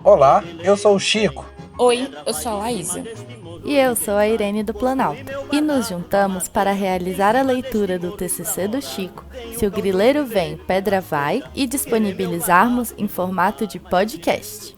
Olá, eu sou o Chico. Oi, eu sou a Laísa. E eu sou a Irene do Planalto. E nos juntamos para realizar a leitura do TCC do Chico, Se o Grileiro Vem, Pedra Vai, e disponibilizarmos em formato de podcast.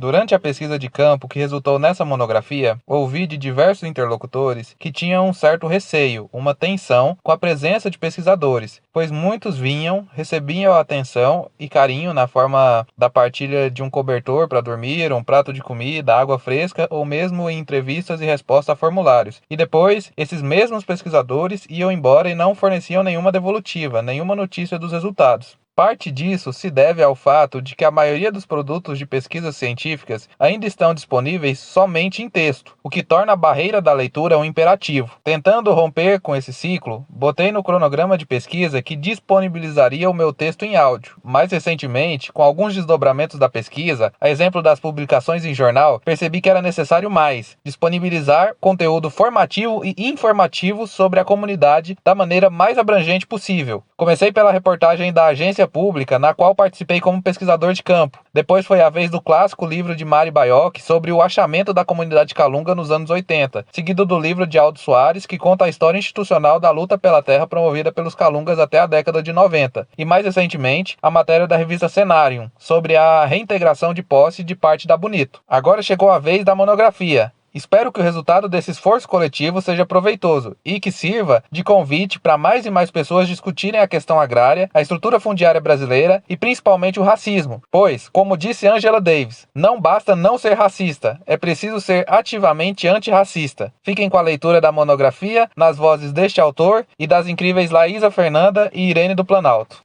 Durante a pesquisa de campo que resultou nessa monografia, ouvi de diversos interlocutores que tinham um certo receio, uma tensão com a presença de pesquisadores, pois muitos vinham, recebiam atenção e carinho na forma da partilha de um cobertor para dormir, um prato de comida, água fresca ou mesmo em entrevistas e respostas a formulários. E depois, esses mesmos pesquisadores iam embora e não forneciam nenhuma devolutiva, nenhuma notícia dos resultados. Parte disso se deve ao fato de que a maioria dos produtos de pesquisas científicas ainda estão disponíveis somente em texto, o que torna a barreira da leitura um imperativo. Tentando romper com esse ciclo, botei no cronograma de pesquisa que disponibilizaria o meu texto em áudio. Mais recentemente, com alguns desdobramentos da pesquisa, a exemplo das publicações em jornal, percebi que era necessário mais, disponibilizar conteúdo formativo e informativo sobre a comunidade da maneira mais abrangente possível. Comecei pela reportagem da Agência Pública, na qual participei como pesquisador de campo. Depois foi a vez do clássico livro de Mari Baiocchi sobre o achamento da comunidade calunga nos anos 80, seguido do livro de Aldo Soares, que conta a história institucional da luta pela terra promovida pelos calungas até a década de 90. E mais recentemente, a matéria da revista Cenarium, sobre a reintegração de posse de parte da Bonito. Agora chegou a vez da monografia. Espero que o resultado desse esforço coletivo seja proveitoso e que sirva de convite para mais e mais pessoas discutirem a questão agrária, a estrutura fundiária brasileira e principalmente o racismo. Pois, como disse Angela Davis, não basta não ser racista, é preciso ser ativamente antirracista. Fiquem com a leitura da monografia nas vozes deste autor e das incríveis Laísa Fernanda e Irene do Planalto.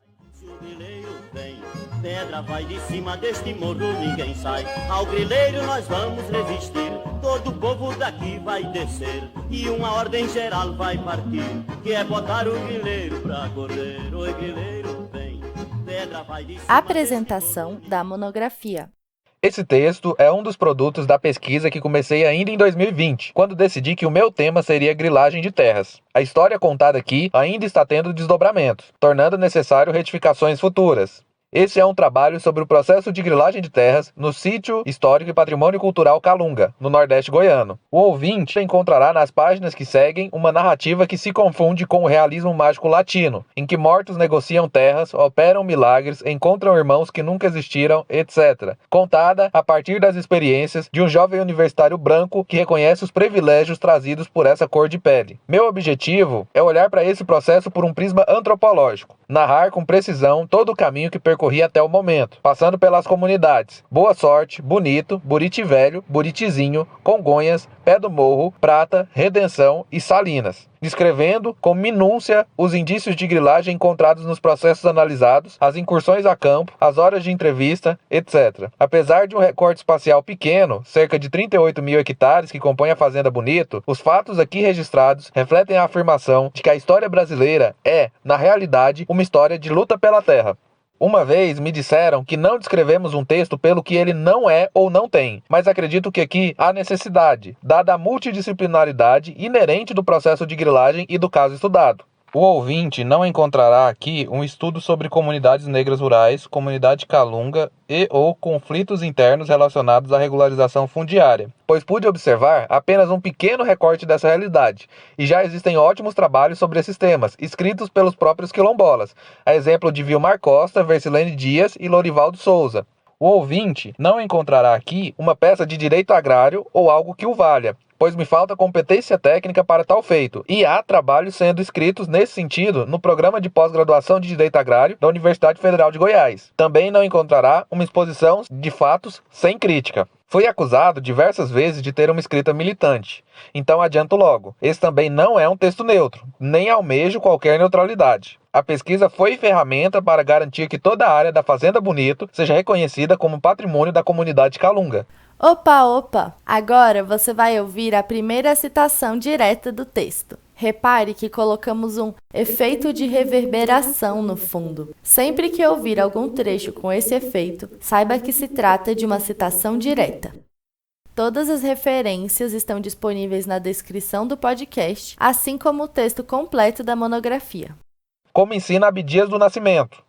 Pedra vai de cima deste morro, ninguém sai. Ao grileiro nós vamos resistir. Todo o povo daqui vai descer e uma ordem geral vai partir, que é botar o grileiro pra correr. Oi, grileiro, vem. Pedra vai de cima. Apresentação da monografia. Esse texto é um dos produtos da pesquisa que comecei ainda em 2020, quando decidi que o meu tema seria grilagem de terras. A história contada aqui ainda está tendo desdobramentos, tornando necessário retificações futuras. Esse é um trabalho sobre o processo de grilagem de terras no Sítio Histórico e Patrimônio Cultural Calunga, no Nordeste goiano. O ouvinte encontrará nas páginas que seguem uma narrativa que se confunde com o realismo mágico latino, em que mortos negociam terras, operam milagres, encontram irmãos que nunca existiram, etc. Contada a partir das experiências de um jovem universitário branco que reconhece os privilégios trazidos por essa cor de pele. Meu objetivo é olhar para esse processo por um prisma antropológico, narrar com precisão todo o caminho que percorri até o momento, passando pelas comunidades Boa Sorte, Bonito, Buriti Velho, Buritizinho, Congonhas, Pé do Morro, Prata, Redenção e Salinas, descrevendo com minúcia os indícios de grilagem encontrados nos processos analisados, as incursões a campo, as horas de entrevista, etc. Apesar de um recorte espacial pequeno, cerca de 38 mil hectares que compõem a Fazenda Bonito, os fatos aqui registrados refletem a afirmação de que a história brasileira é, na realidade, uma história de luta pela terra. Uma vez me disseram que não descrevemos um texto pelo que ele não é ou não tem, mas acredito que aqui há necessidade, dada a multidisciplinaridade inerente do processo de grilagem e do caso estudado. O ouvinte não encontrará aqui um estudo sobre comunidades negras rurais, comunidade calunga e ou conflitos internos relacionados à regularização fundiária, pois pude observar apenas um pequeno recorte dessa realidade, e já existem ótimos trabalhos sobre esses temas, escritos pelos próprios quilombolas, a exemplo de Vilmar Costa, Versilene Dias e Lorivaldo Souza. O ouvinte não encontrará aqui uma peça de direito agrário ou algo que o valha, pois me falta competência técnica para tal feito, e há trabalhos sendo escritos nesse sentido no programa de pós-graduação de Direito Agrário da Universidade Federal de Goiás. Também não encontrará uma exposição de fatos sem crítica. Fui acusado diversas vezes de ter uma escrita militante, então adianto logo, esse também não é um texto neutro, nem almejo qualquer neutralidade. A pesquisa foi ferramenta para garantir que toda a área da Fazenda Bonito seja reconhecida como patrimônio da comunidade calunga. Opa! Agora você vai ouvir a primeira citação direta do texto. Repare que colocamos um efeito de reverberação no fundo. Sempre que ouvir algum trecho com esse efeito, saiba que se trata de uma citação direta. Todas as referências estão disponíveis na descrição do podcast, assim como o texto completo da monografia. Como ensina Abdias do Nascimento.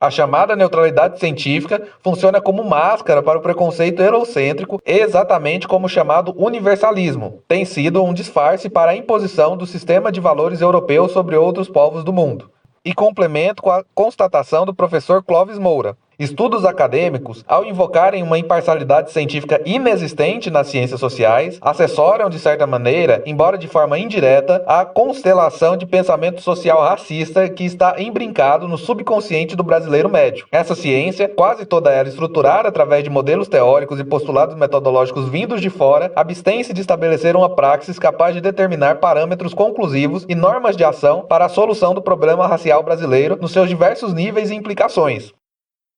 A chamada neutralidade científica funciona como máscara para o preconceito eurocêntrico, exatamente como o chamado universalismo. Tem sido um disfarce para a imposição do sistema de valores europeu sobre outros povos do mundo. E complemento com a constatação do professor Clóvis Moura. Estudos acadêmicos, ao invocarem uma imparcialidade científica inexistente nas ciências sociais, assessoram, de certa maneira, embora de forma indireta, a constelação de pensamento social racista que está embrincado no subconsciente do brasileiro médio. Essa ciência, quase toda ela estruturada através de modelos teóricos e postulados metodológicos vindos de fora, abstém-se de estabelecer uma praxis capaz de determinar parâmetros conclusivos e normas de ação para a solução do problema racial brasileiro nos seus diversos níveis e implicações.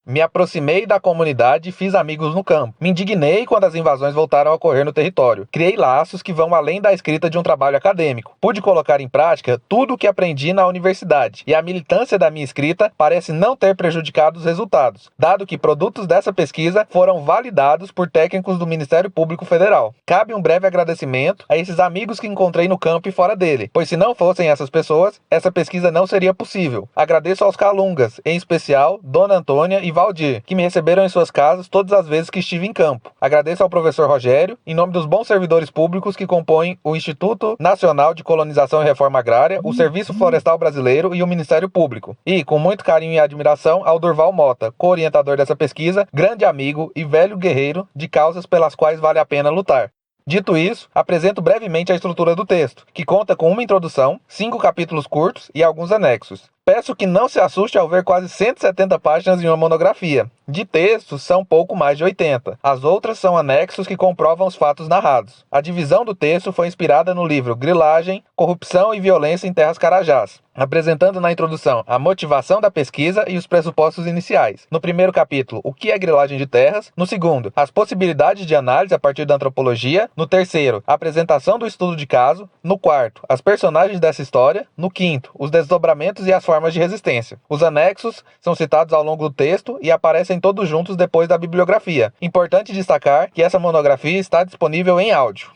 Me aproximei da comunidade e fiz amigos no campo. Me indignei quando as invasões voltaram a ocorrer no território. Criei laços que vão além da escrita de um trabalho acadêmico. Pude colocar em prática tudo o que aprendi na universidade, e a militância da minha escrita parece não ter prejudicado os resultados, dado que produtos dessa pesquisa foram validados por técnicos do Ministério Público Federal. Cabe um breve agradecimento a esses amigos que encontrei no campo e fora dele, pois se não fossem essas pessoas, essa pesquisa não seria possível. Agradeço aos calungas, em especial Dona Antônia e Valdir, que me receberam em suas casas todas as vezes que estive em campo. Agradeço ao professor Rogério, em nome dos bons servidores públicos que compõem o Instituto Nacional de Colonização e Reforma Agrária, o Serviço Florestal Brasileiro e o Ministério Público. E, com muito carinho e admiração, ao Durval Mota, co-orientador dessa pesquisa, grande amigo e velho guerreiro de causas pelas quais vale a pena lutar. Dito isso, apresento brevemente a estrutura do texto, que conta com uma introdução, 5 capítulos curtos e alguns anexos. Peço que não se assuste ao ver quase 170 páginas em uma monografia. De textos, são pouco mais de 80. As outras são anexos que comprovam os fatos narrados. A divisão do texto foi inspirada no livro Grilagem, Corrupção e Violência em Terras Carajás, apresentando na introdução a motivação da pesquisa e os pressupostos iniciais. No primeiro capítulo, o que é grilagem de terras. No segundo, as possibilidades de análise a partir da antropologia. No terceiro, a apresentação do estudo de caso. No quarto, as personagens dessa história. No quinto, os desdobramentos e as formas de resistência. Os anexos são citados ao longo do texto e aparecem todos juntos depois da bibliografia. Importante destacar que essa monografia está disponível em áudio.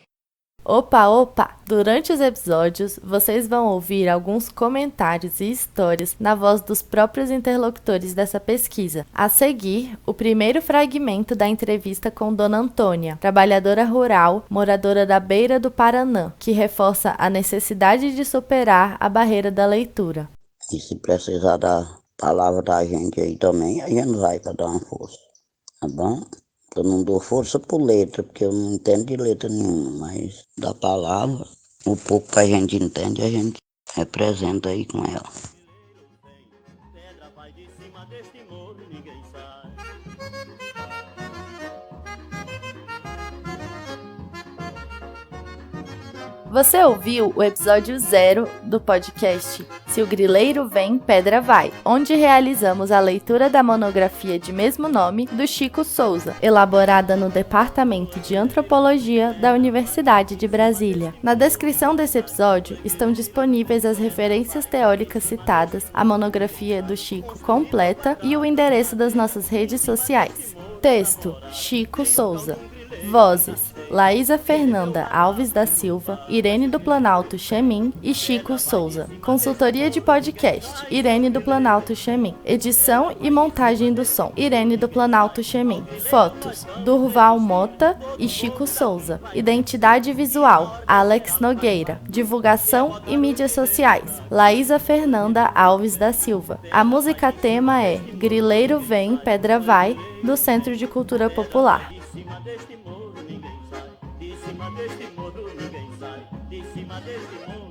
Opa! Durante os episódios, vocês vão ouvir alguns comentários e histórias na voz dos próprios interlocutores dessa pesquisa. A seguir, o primeiro fragmento da entrevista com Dona Antônia, trabalhadora rural, moradora da beira do Paranã, que reforça a necessidade de superar a barreira da leitura. E se precisar da palavra da gente aí também, a gente vai para dar uma força, tá bom? Eu não dou força por letra, porque eu não entendo de letra nenhuma, mas da palavra, o pouco que a gente entende, a gente representa aí com ela. Você ouviu o episódio 0 do podcast Se o Grileiro Vem, Pedra Vai, onde realizamos a leitura da monografia de mesmo nome do Chico Souza, elaborada no Departamento de Antropologia da Universidade de Brasília. Na descrição desse episódio estão disponíveis as referências teóricas citadas, a monografia do Chico completa e o endereço das nossas redes sociais. Texto: Chico Souza. Vozes: Laísa Fernanda Alves da Silva, Irene do Planalto Chemin e Chico Souza. Consultoria de podcast: Irene do Planalto Chemin. Edição e montagem do som: Irene do Planalto Chemin. Fotos: Durval Mota e Chico Souza. Identidade visual: Alex Nogueira. Divulgação e mídias sociais: Laísa Fernanda Alves da Silva. A música tema é Grileiro Vem, Pedra Vai, do Centro de Cultura Popular. De cima deste morro ninguém sai, de cima deste morro ninguém sai, de cima deste morro.